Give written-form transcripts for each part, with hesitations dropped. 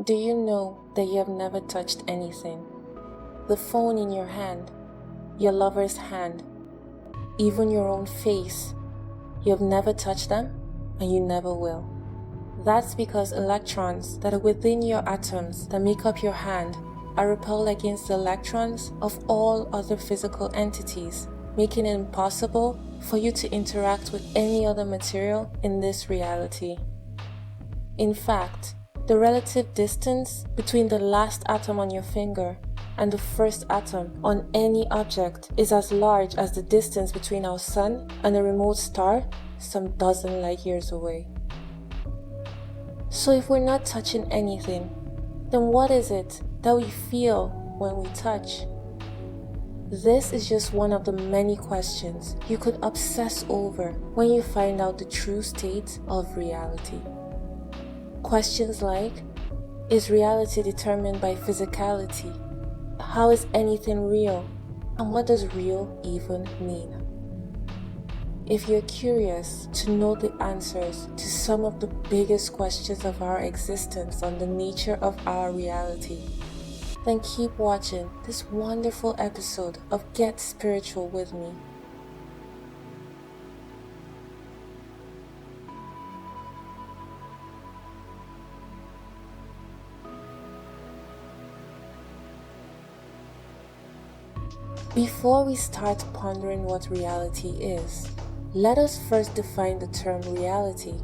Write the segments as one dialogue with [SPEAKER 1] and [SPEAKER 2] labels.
[SPEAKER 1] Do you know that you have never touched anything? The phone in your hand, your lover's hand, even your own face. You have never touched them, and you never will. That's because electrons that are within your atoms that make up your hand are repelled against the electrons of all other physical entities, making it impossible for you to interact with any other material in this reality. In fact, the relative distance between the last atom on your finger and the first atom on any object is as large as the distance between our sun and a remote star some dozen light years away. So if we're not touching anything, then what is it that we feel when we touch? This is just one of the many questions you could obsess over when you find out the true state of reality. Questions like, is reality determined by physicality? How is anything real? And what does real even mean? If you're curious to know the answers to some of the biggest questions of our existence on the nature of our reality, then keep watching this wonderful episode of Get Spiritual with me. Before we start pondering what reality is, let us first define the term reality.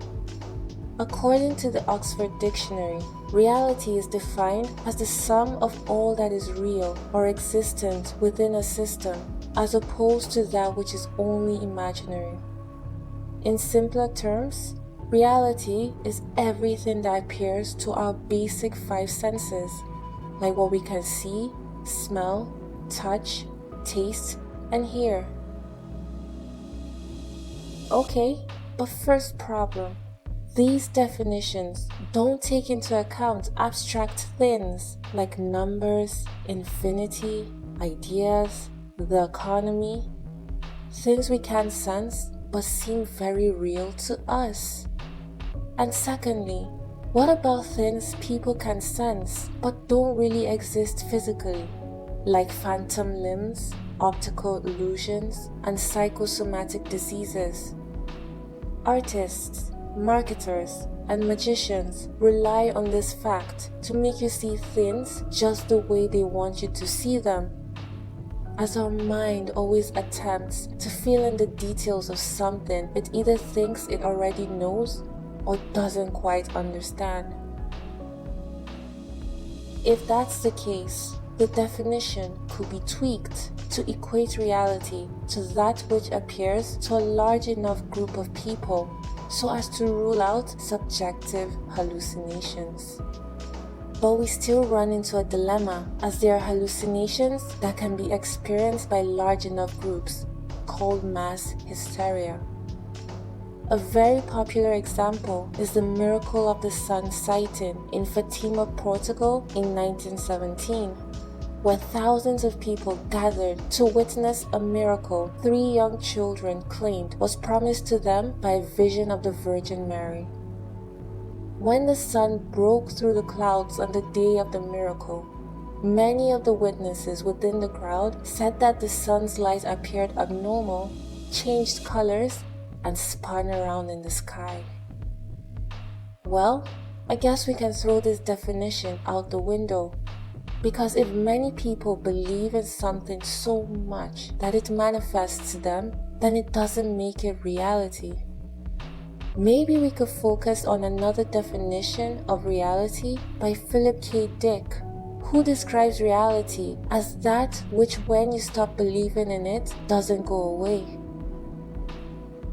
[SPEAKER 1] According to the Oxford Dictionary, reality is defined as the sum of all that is real or existent within a system, as opposed to that which is only imaginary. In simpler terms, reality is everything that appears to our basic five senses, like what we can see, smell, touch, taste, and hear. Okay, but first problem. These definitions don't take into account abstract things like numbers, infinity, ideas, the economy, things we can't sense but seem very real to us. And secondly, what about things people can sense but don't really exist physically, like phantom limbs, optical illusions, and psychosomatic diseases? Artists, marketers, and magicians rely on this fact to make you see things just the way they want you to see them, as our mind always attempts to fill in the details of something it either thinks it already knows or doesn't quite understand. If that's the case, the definition could be tweaked to equate reality to that which appears to a large enough group of people so as to rule out subjective hallucinations. But we still run into a dilemma, as there are hallucinations that can be experienced by large enough groups, called mass hysteria. A very popular example is the miracle of the sun sighting in Fatima, Portugal in 1917. Where thousands of people gathered to witness a miracle 3 young children claimed was promised to them by a vision of the Virgin Mary. When the sun broke through the clouds on the day of the miracle, many of the witnesses within the crowd said that the sun's light appeared abnormal, changed colors, and spun around in the sky. Well, I guess we can throw this definition out the window. Because if many people believe in something so much that it manifests to them, then it doesn't make it reality. Maybe we could focus on another definition of reality by Philip K. Dick, who describes reality as that which when you stop believing in it doesn't go away.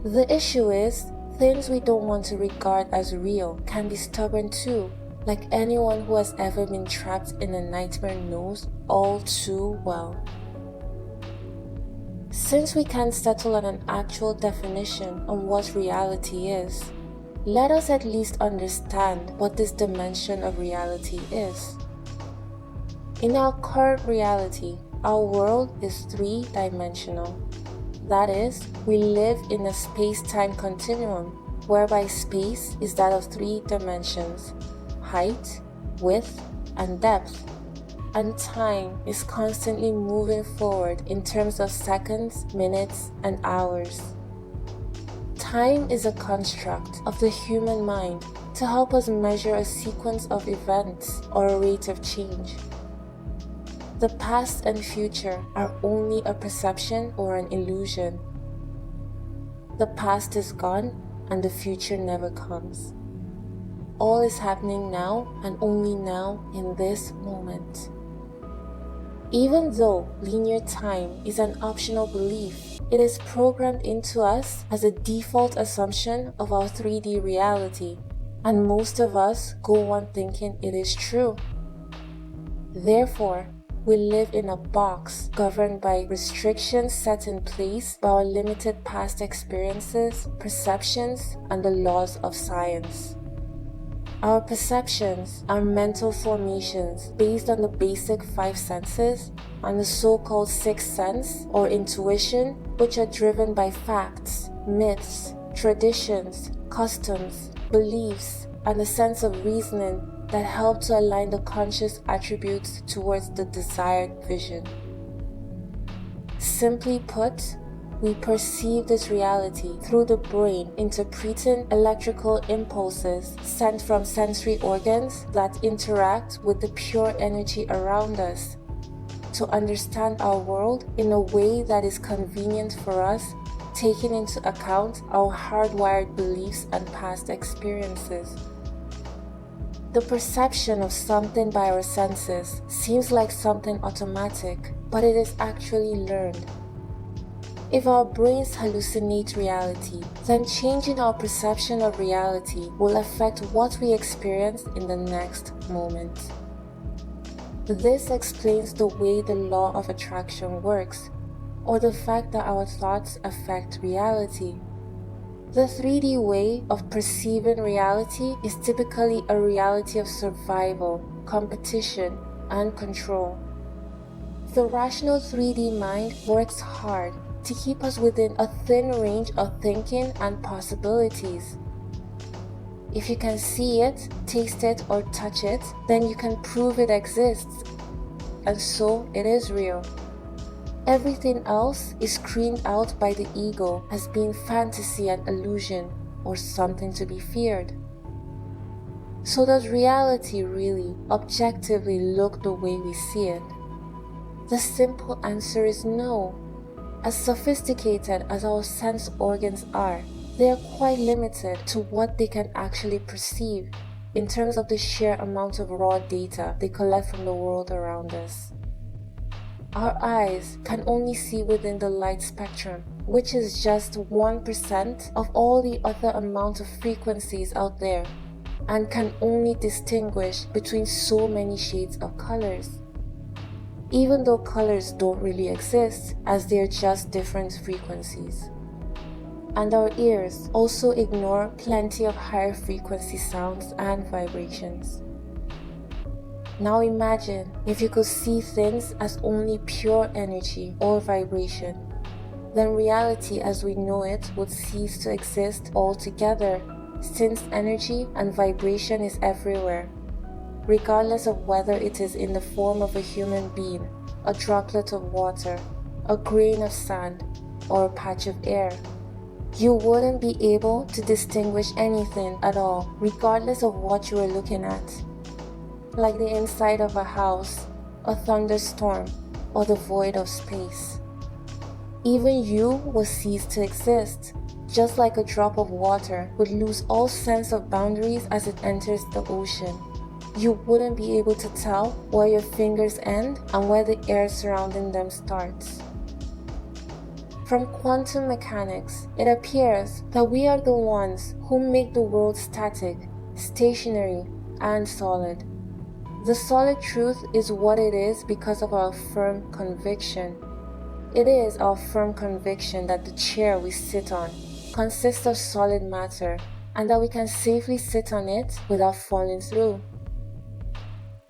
[SPEAKER 1] The issue is, things we don't want to regard as real can be stubborn too. Like anyone who has ever been trapped in a nightmare knows all too well. Since we can't settle on an actual definition on what reality is, let us at least understand what this dimension of reality is. In our current reality, our world is three-dimensional. That is, we live in a space-time continuum, whereby space is that of 3 dimensions: height, width, and depth. And time is constantly moving forward in terms of seconds, minutes, and hours. Time is a construct of the human mind to help us measure a sequence of events or a rate of change. The past and future are only a perception or an illusion. The past is gone and the future never comes. All is happening now and only now in this moment. Even though linear time is an optional belief, it is programmed into us as a default assumption of our 3D reality, and most of us go on thinking it is true. Therefore, we live in a box governed by restrictions set in place by our limited past experiences, perceptions, and the laws of science. Our perceptions are mental formations based on the basic 5 senses and the so-called 6th sense or intuition, which are driven by facts, myths, traditions, customs, beliefs, and a sense of reasoning that help to align the conscious attributes towards the desired vision. Simply put, we perceive this reality through the brain interpreting electrical impulses sent from sensory organs that interact with the pure energy around us to understand our world in a way that is convenient for us, taking into account our hardwired beliefs and past experiences. The perception of something by our senses seems like something automatic, but it is actually learned. If our brains hallucinate reality, then changing our perception of reality will affect what we experience in the next moment. This explains the way the law of attraction works, or the fact that our thoughts affect reality. The 3D way of perceiving reality is typically a reality of survival, competition, and control. The rational 3D mind works hard to keep us within a thin range of thinking and possibilities. If you can see it, taste it, or touch it, then you can prove it exists, and so it is real. Everything else is screened out by the ego as being fantasy and illusion, or something to be feared. So does reality really, objectively look the way we see it? The simple answer is no. As sophisticated as our sense organs are, they are quite limited to what they can actually perceive in terms of the sheer amount of raw data they collect from the world around us. Our eyes can only see within the light spectrum, which is just 1% of all the other amount of frequencies out there, and can only distinguish between so many shades of colors. Even though colors don't really exist, as they're just different frequencies. And our ears also ignore plenty of higher frequency sounds and vibrations. Now imagine if you could see things as only pure energy or vibration, then reality as we know it would cease to exist altogether, since energy and vibration is everywhere, regardless of whether it is in the form of a human being, a droplet of water, a grain of sand, or a patch of air. You wouldn't be able to distinguish anything at all, regardless of what you were looking at. Like the inside of a house, a thunderstorm, or the void of space. Even you will cease to exist, just like a drop of water would lose all sense of boundaries as it enters the ocean. You wouldn't be able to tell where your fingers end and where the air surrounding them starts. From quantum mechanics, it appears that we are the ones who make the world static, stationary, and solid. The solid truth is what it is because of our firm conviction. It is our firm conviction that the chair we sit on consists of solid matter and that we can safely sit on it without falling through.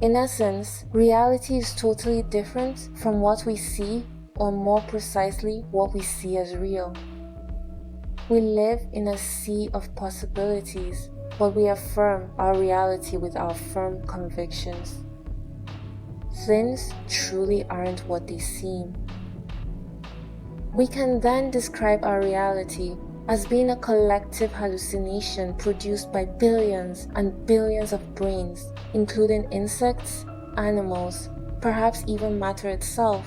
[SPEAKER 1] In essence, reality is totally different from what we see, or more precisely, what we see as real. We live in a sea of possibilities, but we affirm our reality with our firm convictions. Things truly aren't what they seem. We can then describe our reality as being a collective hallucination produced by billions and billions of brains, including insects, animals, perhaps even matter itself,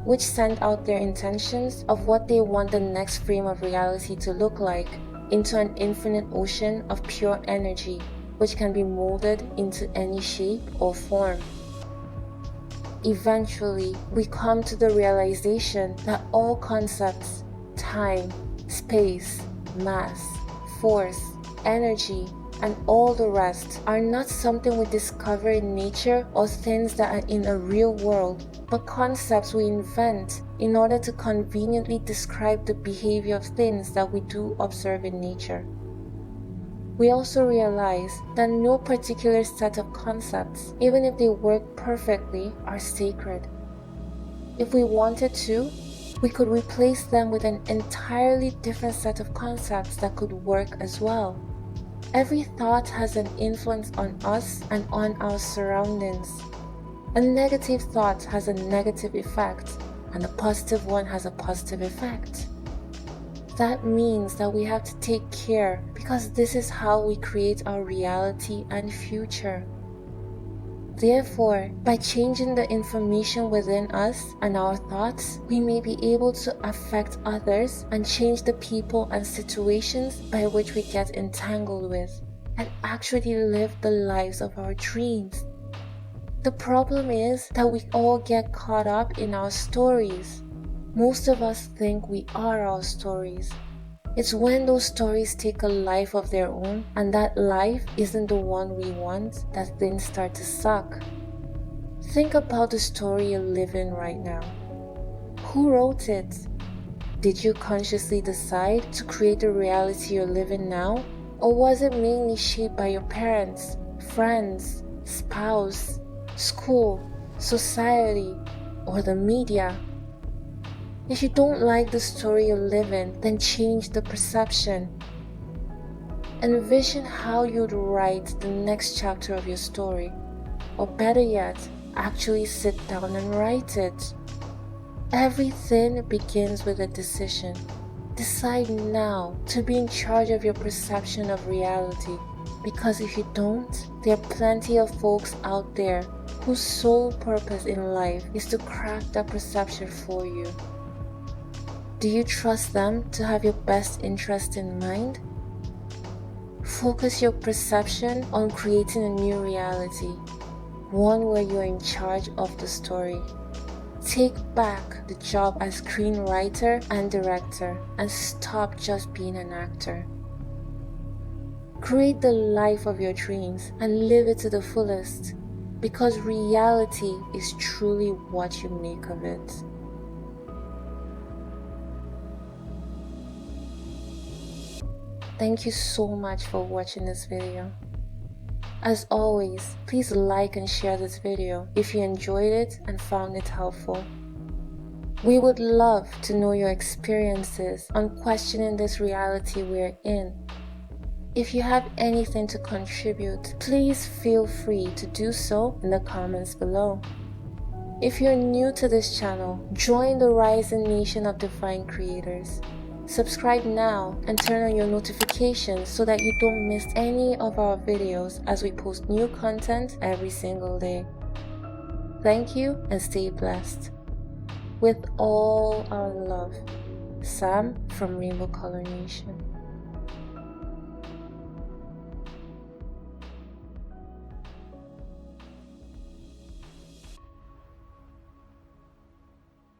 [SPEAKER 1] which send out their intentions of what they want the next frame of reality to look like into an infinite ocean of pure energy, which can be molded into any shape or form. Eventually, we come to the realization that all concepts, time, space, mass, force, energy, and all the rest are not something we discover in nature or things that are in a real world, but concepts we invent in order to conveniently describe the behavior of things that we do observe in nature. We also realize that no particular set of concepts, even if they work perfectly, are sacred. If we wanted to, we could replace them with an entirely different set of concepts that could work as well. Every thought has an influence on us and on our surroundings. A negative thought has a negative effect, and a positive one has a positive effect. That means that we have to take care because this is how we create our reality and future. Therefore, by changing the information within us and our thoughts, we may be able to affect others and change the people and situations by which we get entangled with, and actually live the lives of our dreams. The problem is that we all get caught up in our stories. Most of us think we are our stories. It's when those stories take a life of their own and that life isn't the one we want that things start to suck. Think about the story you live in right now. Who wrote it? Did you consciously decide to create the reality you're living now? Or was it mainly shaped by your parents, friends, spouse, school, society, or the media? If you don't like the story you live in, then change the perception. Envision how you'd write the next chapter of your story. Or better yet, actually sit down and write it. Everything begins with a decision. Decide now to be in charge of your perception of reality. Because if you don't, there are plenty of folks out there whose sole purpose in life is to craft that perception for you. Do you trust them to have your best interest in mind? Focus your perception on creating a new reality, one where you are in charge of the story. Take back the job as screenwriter and director and stop just being an actor. Create the life of your dreams and live it to the fullest, because reality is truly what you make of it. Thank you so much for watching this video. As always, please like and share this video if you enjoyed it and found it helpful. We would love to know your experiences on questioning this reality we're in. If you have anything to contribute, please feel free to do so in the comments below. If you're new to this channel, join the rising nation of divine creators. Subscribe now and turn on your notifications so that you don't miss any of our videos as we post new content every single day. Thank you and stay blessed. With all our love, Sam from Rainbow Color Nation.